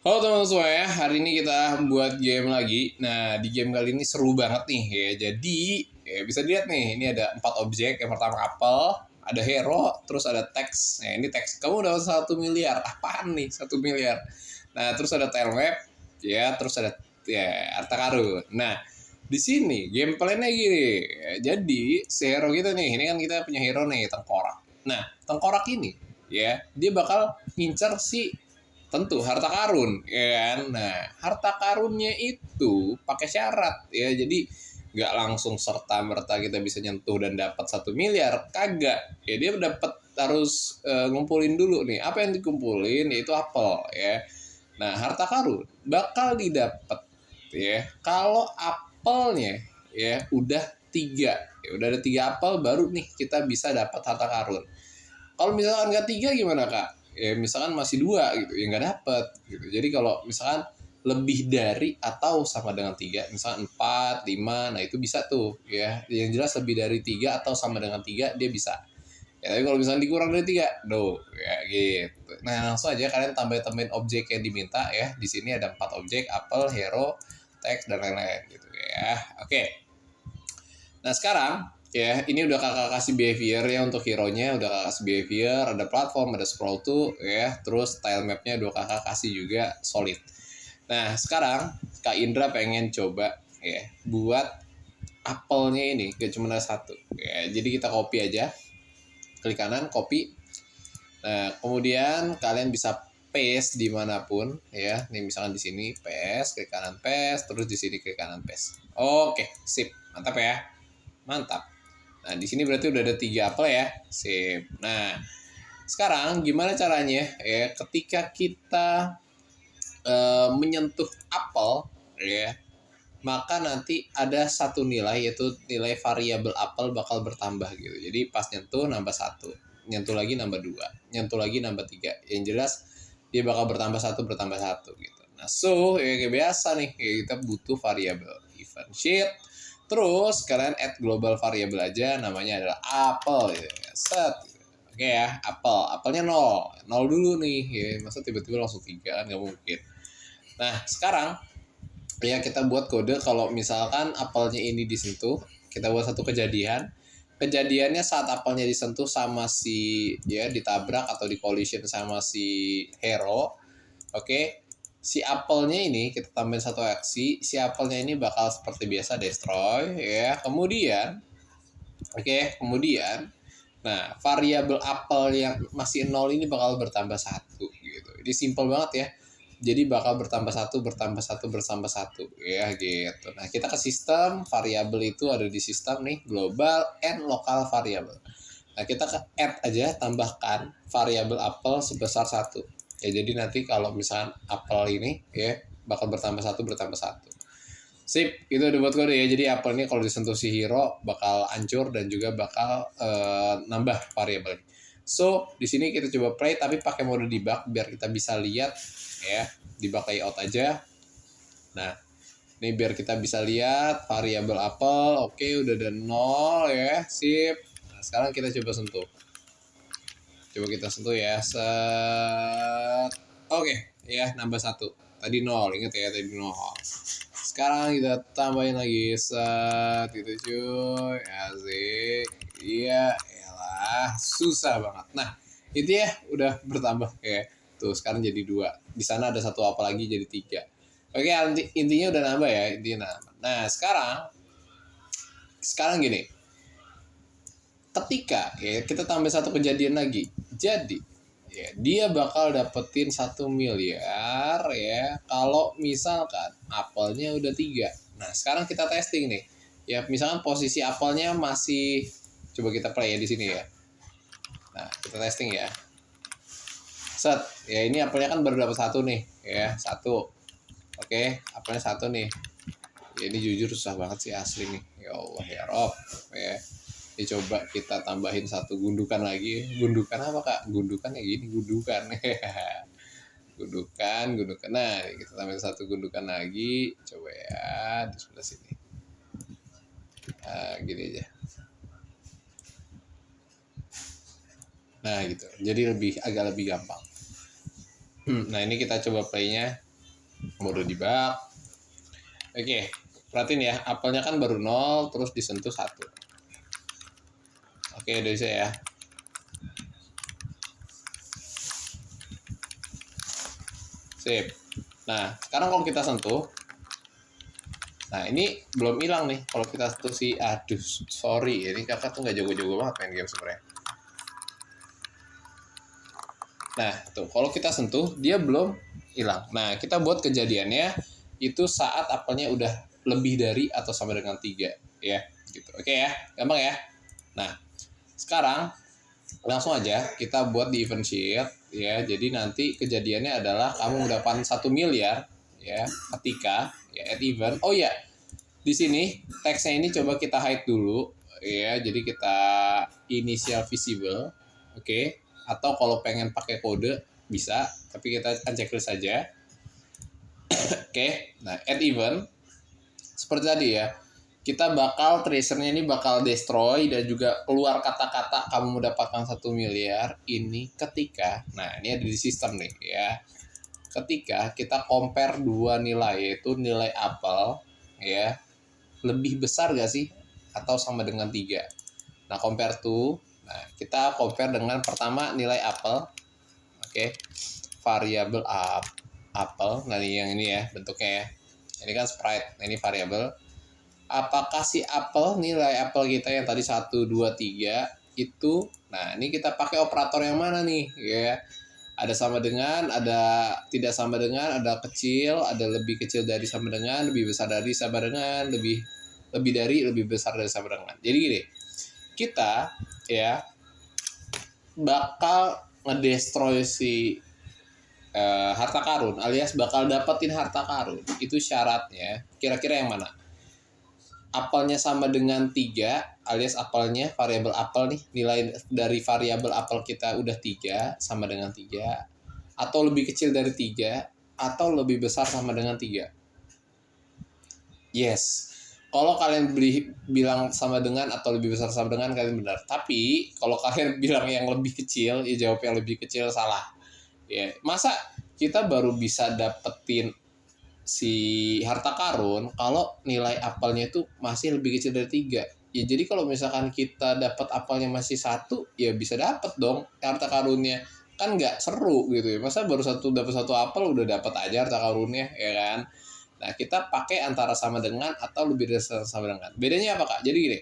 Halo teman-teman semua ya, hari ini kita buat game lagi. Nah, di game kali ini seru banget nih ya. Jadi, ya bisa dilihat nih, ini ada 4 objek. Yang pertama apel, ada hero, terus ada teks. Nah, ini teks. Kamu dapat 1 miliar. Apaan nih 1 miliar? Nah, terus ada tile map, ya, terus ada ya harta karun. Nah, di sini gameplaynya gini. Ya, jadi, si hero kita nih, ini kan kita punya hero nih, tengkorak. Nah, tengkorak ini ya, dia bakal ngincer si tentu harta karun, ya kan? Nah, harta karunnya itu pakai syarat, ya. Jadi nggak langsung serta merta kita bisa nyentuh dan dapat 1 miliar, kagak. Ya dia dapat harus ngumpulin dulu nih. Apa yang dikumpulin yaitu apel, ya. Nah, harta karun bakal didapat, ya. Kalau apelnya ya udah 3, ya udah ada 3 apel baru nih kita bisa dapat harta karun. Kalau misalkan nggak 3 gimana kak? Ya misalkan masih 2 gitu, ya nggak dapet gitu. Jadi kalau misalkan lebih dari atau sama dengan 3, misalkan 4, 5, nah itu bisa tuh ya. Yang jelas lebih dari 3 atau sama dengan 3 dia bisa. Ya, tapi kalau misalkan dikurang dari 3, no, ya gitu. Nah langsung aja kalian tambahin objek yang diminta ya. Di sini ada 4 objek, apel, hero, teks, dan lain-lain gitu ya. Oke. Nah sekarang ya ini udah kakak kasih behavior ya untuk hero-nya, udah kakak kasih behavior, ada platform, ada scroll to ya, terus tile map-nya udah kakak kasih juga solid. Nah sekarang Kak Indra pengen coba ya buat apelnya ini gak cuma ada 1 ya, jadi kita copy aja, klik kanan copy. Nah kemudian kalian bisa paste dimanapun ya, nih misalkan di sini paste, klik kanan paste, terus di sini klik kanan paste. Oke sip, mantap ya, mantap. Nah, di sini berarti udah ada 3 apel ya. Sip. Nah, sekarang gimana caranya ya ketika kita menyentuh apel ya, maka nanti ada satu nilai yaitu nilai variabel apel bakal bertambah gitu. Jadi pas nyentuh nambah 1, nyentuh lagi nambah 2, nyentuh lagi nambah 3. Yang jelas dia bakal bertambah 1 bertambah 1 gitu. Nah, so ya kayak biasa nih, ya kita butuh variabel event sheet. Terus kalian add global variable aja, namanya adalah apel gitu. Set. Oke ya, apel. Apelnya 0. 0 dulu nih. Ya, masa tiba-tiba langsung 3 kan nggak mungkin. Nah, sekarang ya kita buat kode kalau misalkan apelnya ini disentuh, kita buat satu kejadian. Kejadiannya saat apelnya disentuh sama si ya ditabrak atau di collision sama si hero. Oke, si apelnya ini kita tambahin satu aksi, si apelnya ini bakal seperti biasa destroy ya. Kemudian nah variabel apel yang masih 0 ini bakal bertambah 1 gitu. Ini simple banget ya. Jadi bakal bertambah 1 bertambah 1 bertambah 1 ya gitu. Nah, kita ke sistem, variabel itu ada di sistem nih, global and local variable. Nah, kita ke add aja, tambahkan variabel apel sebesar 1. Ya, jadi nanti kalau misalkan apel ini ya bakal bertambah 1 bertambah 1. Sip, itu udah buat kode ya. Jadi apel ini kalau disentuh si hero bakal hancur dan juga bakal nambah variabel. So, di sini kita coba play tapi pakai mode debug biar kita bisa lihat ya, debug layout aja. Nah, ini biar kita bisa lihat variabel apel. Oke, udah ada 0 ya. Sip. Nah, sekarang kita coba sentuh. Coba kita sentuh ya. Set. Oke, ya nambah 1. Tadi 0, ingat ya tadi 0. Sekarang kita tambahin lagi set gitu cuy, asik. Iya, elah, susah banget. Nah, itu ya udah bertambah kayak tuh sekarang jadi 2. Di sana ada 1 apa lagi jadi 3. Oke, intinya udah nambah ya, intinya nambah. Nah, sekarang gini. Ketika ya kita tambah 1 kejadian lagi. Jadi ya, dia bakal dapetin 1 miliar ya kalau misalkan apelnya udah 3. Nah sekarang kita testing nih ya, misalkan posisi apelnya masih, coba kita play ya di sini ya. Nah kita testing ya, set ya, ini apelnya kan baru dapat 1 nih ya, 1. Oke, apelnya 1 nih ya, ini jujur susah banget sih asli nih, ya Allah ya Rob ya. Coba kita tambahin 1 gundukan lagi. Gundukan apa kak? Gundukan ya gini, gundukan. gundukan. Nah, kita tambahin 1 gundukan lagi. Coba ya di sebelah sini. Nah, gini aja. Nah, gitu. Jadi agak lebih gampang. Nah, ini kita coba playnya. mode debug. Oke, perhatiin ya, apelnya kan baru 0, terus disentuh 1. Oke, udah bisa ya. Sip. Nah, sekarang kalau kita sentuh, nah ini belum hilang nih. Kalau kita sentuh aduh, sorry, ini kakak tuh nggak jago-jago banget main game sebenarnya. Nah, tuh kalau kita sentuh, dia belum hilang. Nah, kita buat kejadiannya itu saat apelnya udah lebih dari atau sama dengan 3, ya. Gitu. Oke ya, gampang ya. Nah, sekarang langsung aja kita buat di event sheet ya. Jadi nanti kejadiannya adalah kamu mendapatkan 1 miliar ya ketika ya at event. Oh ya, di sini teksnya ini coba kita hide dulu ya. Jadi kita initial visible. Oke. Atau kalau pengen pakai kode bisa, tapi kita akan checklist saja. Oke. Nah, at event seperti tadi ya. Kita bakal tracernya ini bakal destroy dan juga keluar kata-kata kamu mendapatkan 1 miliar ini ketika, nah ini ada di sistem nih ya, ketika kita compare dua nilai, yaitu nilai apel ya lebih besar gak sih atau sama dengan 3. Nah compare to, nah kita compare dengan pertama nilai apel, oke, variabel apel, nah ini yang ini ya bentuknya ya, ini kan sprite, nah ini variabel. Apakah si apel, nilai apel kita yang tadi 1, 2, 3 itu, nah ini kita pakai operator yang mana nih ya, ada sama dengan, ada tidak sama dengan, ada kecil, ada lebih kecil dari sama dengan, lebih besar dari sama dengan, lebih dari, lebih besar dari sama dengan. Jadi gini, kita ya bakal ngedestroy si harta karun, alias bakal dapetin harta karun. Itu syaratnya kira-kira yang mana? Apelnya sama dengan 3, alias apelnya, variabel apel nih, nilai dari variabel apel kita udah 3, sama dengan 3, atau lebih kecil dari 3, atau lebih besar sama dengan 3. Yes. Kalau kalian bilang sama dengan atau lebih besar sama dengan, kalian benar. Tapi kalau kalian bilang yang lebih kecil, ya jawab yang lebih kecil salah. Ya, masa kita baru bisa dapetin si harta karun kalau nilai apelnya itu masih lebih kecil dari 3. Ya jadi kalau misalkan kita dapat apelnya masih 1, ya bisa dapat dong harta karunnya. Kan nggak seru gitu ya. Masa baru dapat 1 apel udah dapat aja harta karunnya, ya kan? Nah, kita pakai antara sama dengan atau lebih dari sama dengan. Bedanya apa, Kak? Jadi gini,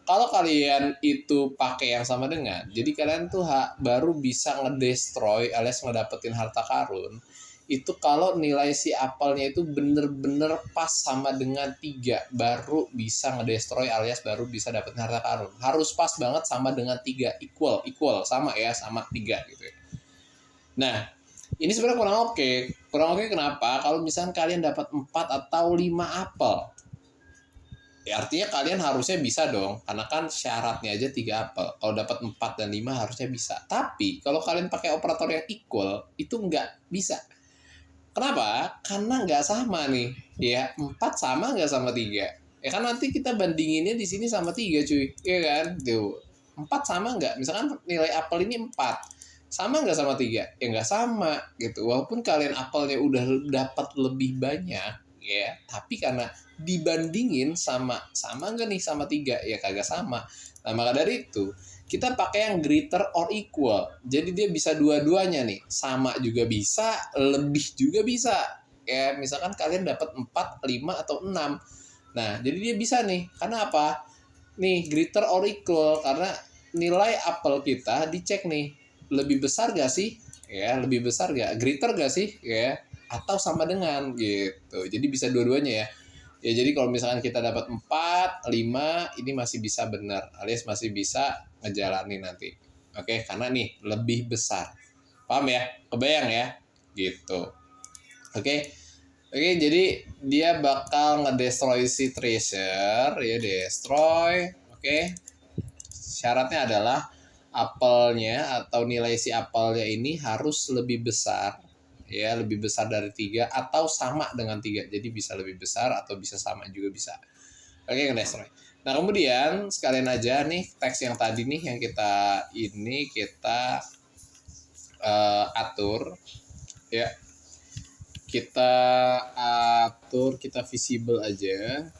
kalau kalian itu pakai yang sama dengan, jadi kalian tuh baru bisa ngedestroy alias ngedapetin harta karun itu kalau nilai si apelnya itu bener-bener pas sama dengan 3, baru bisa ngedestroy alias baru bisa dapetin harta karun. Harus pas banget sama dengan 3, equal sama ya, sama 3 gitu ya. Nah, ini sebenarnya kurang oke. Kurang oke kenapa? Kalau misalnya kalian dapat 4 atau 5 apel, ya artinya kalian harusnya bisa dong, karena kan syaratnya aja 3 apel. Kalau dapat 4 dan 5 harusnya bisa. Tapi kalau kalian pakai operator yang equal, itu nggak bisa. Kenapa? Karena nggak sama nih. Ya, 4 sama nggak sama 3? Ya kan nanti kita bandinginnya di sini sama 3 cuy. Iya kan? Tuh. 4 sama nggak? Misalkan nilai apel ini 4. Sama nggak sama 3? Ya nggak sama gitu. Walaupun kalian apelnya udah dapat lebih banyak, ya. Tapi karena dibandingin sama nggak nih sama 3? Ya kagak sama. Nah, maka dari itu, kita pakai yang greater or equal. Jadi dia bisa dua-duanya nih. Sama juga bisa, lebih juga bisa. Kayak misalkan kalian dapat 4, 5, atau 6. Nah, jadi dia bisa nih. Karena apa? Nih, greater or equal. Karena nilai apel kita dicek nih. Lebih besar gak sih? Ya, lebih besar gak? Greater gak sih? Ya, atau sama dengan gitu. Jadi bisa dua-duanya ya. Ya jadi kalau misalkan kita dapat 4, 5, ini masih bisa benar, alias masih bisa ngejalanin nanti. Oke, karena nih lebih besar. Paham ya? Kebayang ya? Gitu. Oke. Oke, jadi dia bakal ngedestroy si treasure, ya destroy. Oke. Syaratnya adalah apelnya atau nilai si apelnya ini harus lebih besar, ya lebih besar dari 3 atau sama dengan 3. Jadi bisa lebih besar atau bisa sama juga bisa. Oke, destroy. Nah, kemudian sekalian aja nih teks yang tadi nih yang kita atur ya. kita atur, kita visible aja.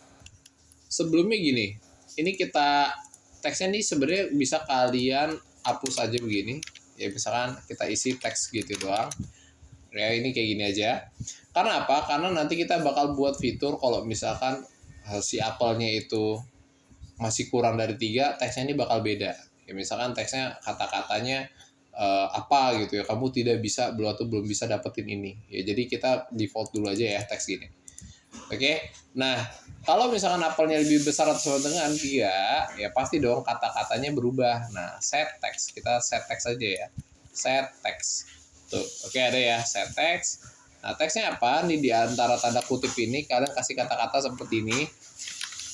Sebelumnya gini, ini kita teksnya nih sebenarnya bisa kalian hapus aja begini. Ya misalkan kita isi teks gitu doang. Ya ini kayak gini aja. Karena apa? Karena nanti kita bakal buat fitur kalau misalkan si apelnya itu masih kurang dari 3, teksnya ini bakal beda. Ya misalkan teksnya kata-katanya apa gitu ya, kamu tidak bisa belum bisa dapetin ini ya, jadi kita default dulu aja ya teks gini. Oke, nah kalau misalkan apelnya lebih besar atau sama dengan 3 ya pasti dong kata-katanya berubah. Nah set text, kita set text aja ya, set text tuh. Oke, ada ya set text. Nah teksnya apa nih, di antara tanda kutip ini kalian kasih kata-kata seperti ini,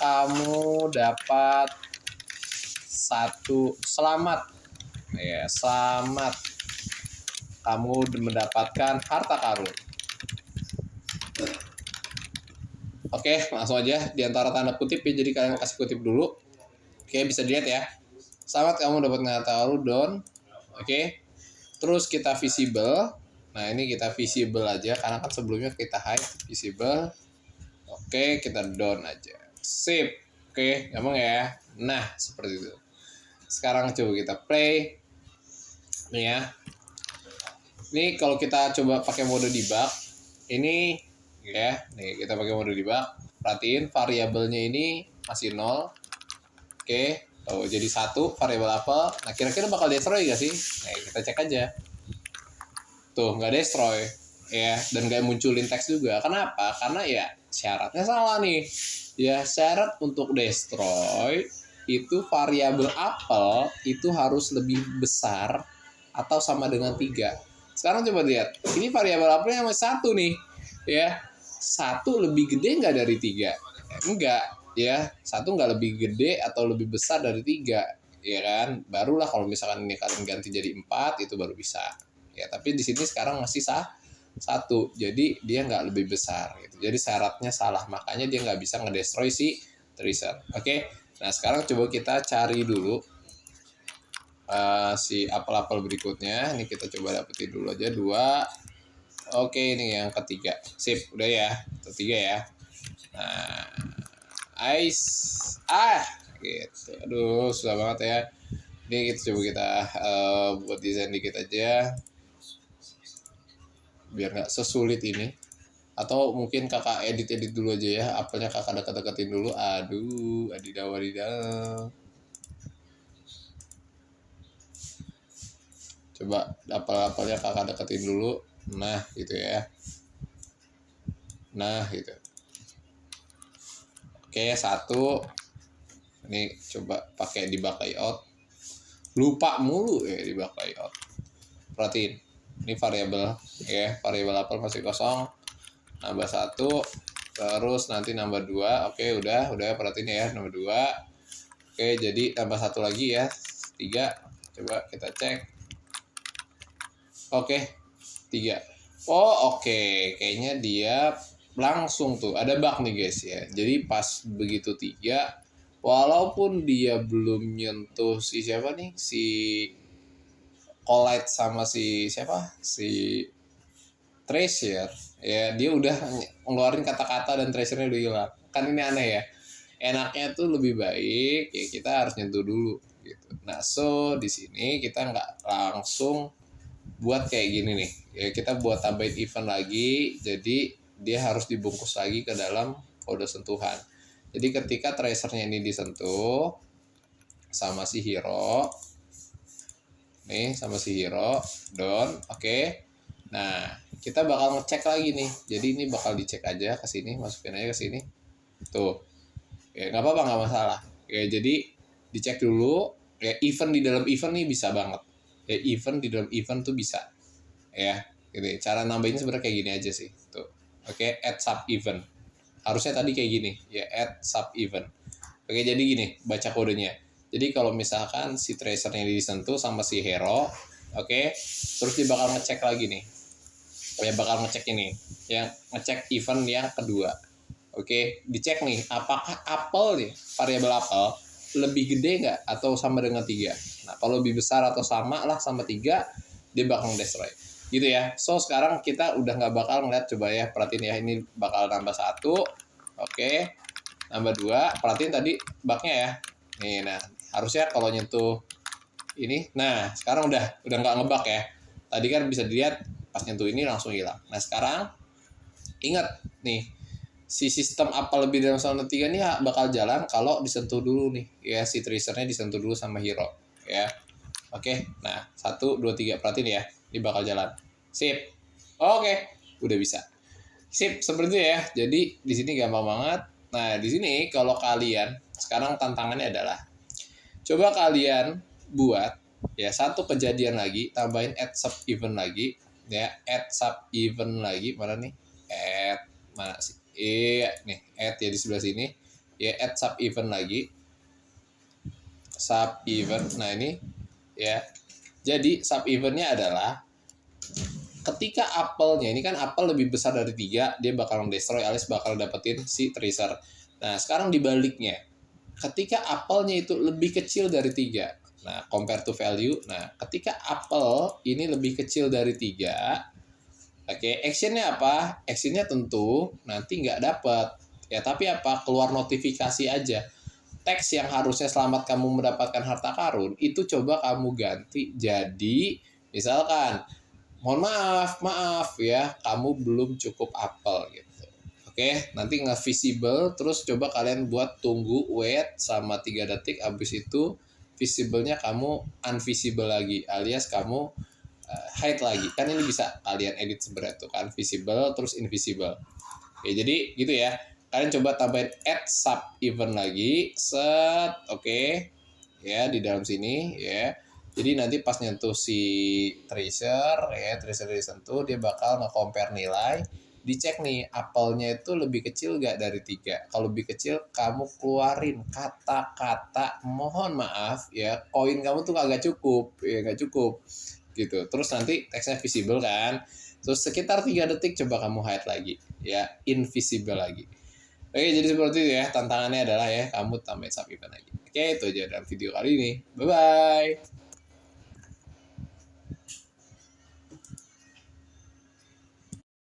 kamu dapat 1 selamat ya, selamat kamu mendapatkan harta karun. Oke, langsung aja di antara tanda kutip ya, jadi kalian kasih kutip dulu. Oke, bisa dilihat ya, selamat kamu dapat harta karun down. Oke, terus kita visible. Nah ini kita visible aja karena kan sebelumnya kita hide. Visible. Oke, kita down aja, sip. Oke, gampang ya. Nah seperti itu. Sekarang coba kita play nih ya. Ini kalau kita coba pakai mode debug, ini ya, nih kita pakai mode debug. Perhatiin variabelnya ini masih 0. Oke, tuh jadi 1 variabel apa? Nah, kira-kira bakal destroy gak sih? Nah, kita cek aja. Tuh, nggak destroy ya, dan nggak munculin teks juga. Kenapa? Karena ya syaratnya salah nih. Ya, syarat untuk destroy itu variabel apel itu harus lebih besar atau sama dengan 3. Sekarang coba lihat, ini variabel apelnya masih 1 nih ya. 1 lebih gede nggak dari 3? Enggak ya, 1 nggak lebih gede atau lebih besar dari 3 ya kan. Barulah kalau misalkan ini kalian ganti jadi 4 itu baru bisa ya. Tapi di sini sekarang masih 1, jadi dia nggak lebih besar gitu. Jadi syaratnya salah, makanya dia nggak bisa ngedestroy si tracer. Oke, nah sekarang coba kita cari dulu si apel-apel berikutnya. Ini kita coba dapetin dulu aja 2. Oke, ini yang ketiga. Sip, udah ya, ketiga ya. Nah, ice gitu. Aduh, susah banget ya. Ini kita coba kita buat desain dikit aja biar nggak sesulit ini. Atau mungkin kakak edit dulu aja ya, apelnya kakak deket-deketin dulu. Aduh, adidaw. Coba apel-apelnya kakak deketin dulu. Nah gitu ya, nah gitu. Oke, 1. Ini coba pakai debug layout. Lupa mulu ya debug layout. Perhatiin, ini variabel ya, variabel apel masih kosong. Nambah 1, terus nanti nambah 2. Oke, udah perhatiin ya, nambah 2. Oke, jadi tambah 1 lagi ya, 3. Coba kita cek. Oke, 3. Oh oke, kayaknya dia langsung tuh ada bug nih guys ya. Jadi pas begitu 3, walaupun dia belum nyentuh si siapa nih, si collide sama si siapa, si tracer ya, dia udah ngeluarin kata-kata dan tracernya udah hilang. Kan ini aneh ya. Enaknya tuh lebih baik ya kita harus nyentuh dulu gitu. Nah so di sini kita nggak langsung buat kayak gini nih ya, kita buat tambahin event lagi. Jadi dia harus dibungkus lagi ke dalam kode sentuhan. Jadi ketika tracernya ini disentuh sama si hero nih, sama si hero down. Oke, nah kita bakal ngecek lagi nih. Jadi ini bakal dicek aja ke sini, masukin aja ke sini tuh ya, nggak apa-apa, nggak masalah ya. Jadi dicek dulu ya, event di dalam event nih bisa banget ya, event di dalam event tuh bisa ya gitu. Cara nambahin sebenarnya kayak gini aja sih tuh. Oke, add sub event, harusnya tadi kayak gini ya, add sub event. Oke, jadi gini baca kodenya. Jadi kalau misalkan si tracernya disentuh sama si hero, oke, terus dia bakal ngecek lagi nih ya, bakal ngecek ini yang ngecek event yang kedua. Oke, dicek nih apakah apel nih, variabel apel lebih gede nggak atau sama dengan 3. Nah kalau lebih besar atau sama lah sama 3, dia bakal destroy. gitu ya. So sekarang kita udah nggak bakal ngeliat, coba ya perhatiin ya, ini bakal nambah 1, oke, nambah 2, perhatiin tadi bugnya ya. Nih, nah harusnya kalau nyentuh ini, nah sekarang udah nggak ngebug ya. Tadi kan bisa dilihat pas nyentuh ini langsung hilang. Nah sekarang ingat nih, si sistem apa lebih dalam Zona 3 ini bakal jalan kalau disentuh dulu nih ya, si tracernya disentuh dulu sama hero ya. Oke, nah 1, 2, 3, perhatiin ya, ini bakal jalan. Sip. Oke, udah bisa. Sip, seperti itu ya. Jadi di sini gampang banget. Nah, di sini kalau kalian sekarang tantangannya adalah coba kalian buat ya satu kejadian lagi, tambahin add sub event lagi ya, add sub event lagi, mana nih? Add mana sih? Iya, nih, add ya di sebelah sini. Ya, add sub event lagi. Sub event. Nah, ini ya. Jadi sub eventnya adalah ketika apelnya, ini kan apel lebih besar dari 3, dia bakal destroy alias bakal dapetin si tracer. Nah, sekarang dibaliknya. Ketika apelnya itu lebih kecil dari 3, nah, compare to value, nah, ketika apel ini lebih kecil dari 3, oke, actionnya apa? Actionnya tentu nanti nggak dapat. Ya, tapi apa? Keluar notifikasi aja. Teks yang harusnya selamat kamu mendapatkan harta karun, itu coba kamu ganti jadi, misalkan, mohon maaf ya, kamu belum cukup apel gitu. Oke, nanti nge-visible, terus coba kalian buat tunggu wait sama 3 detik, abis itu visible-nya kamu unvisible lagi, alias kamu hide lagi. Kan ini bisa kalian edit sebenarnya tuh kan, visible terus invisible. Oke, jadi gitu ya. Kalian coba tambahin add sub event lagi, set, oke, ya di dalam sini ya. Jadi nanti pas nyentuh si tracer ya, tracer disentuh, dia bakal nge-compare nilai, dicek nih apelnya itu lebih kecil gak dari 3. Kalau lebih kecil, kamu keluarin kata-kata mohon maaf ya, koin kamu tuh agak cukup ya, nggak cukup gitu. Terus nanti teksnya visible kan, terus sekitar 3 detik coba kamu hide lagi ya, invisible lagi. Oke, jadi seperti itu ya, tantangannya adalah ya kamu tambahin sub event lagi. Oke, itu aja dalam video kali ini. Bye bye.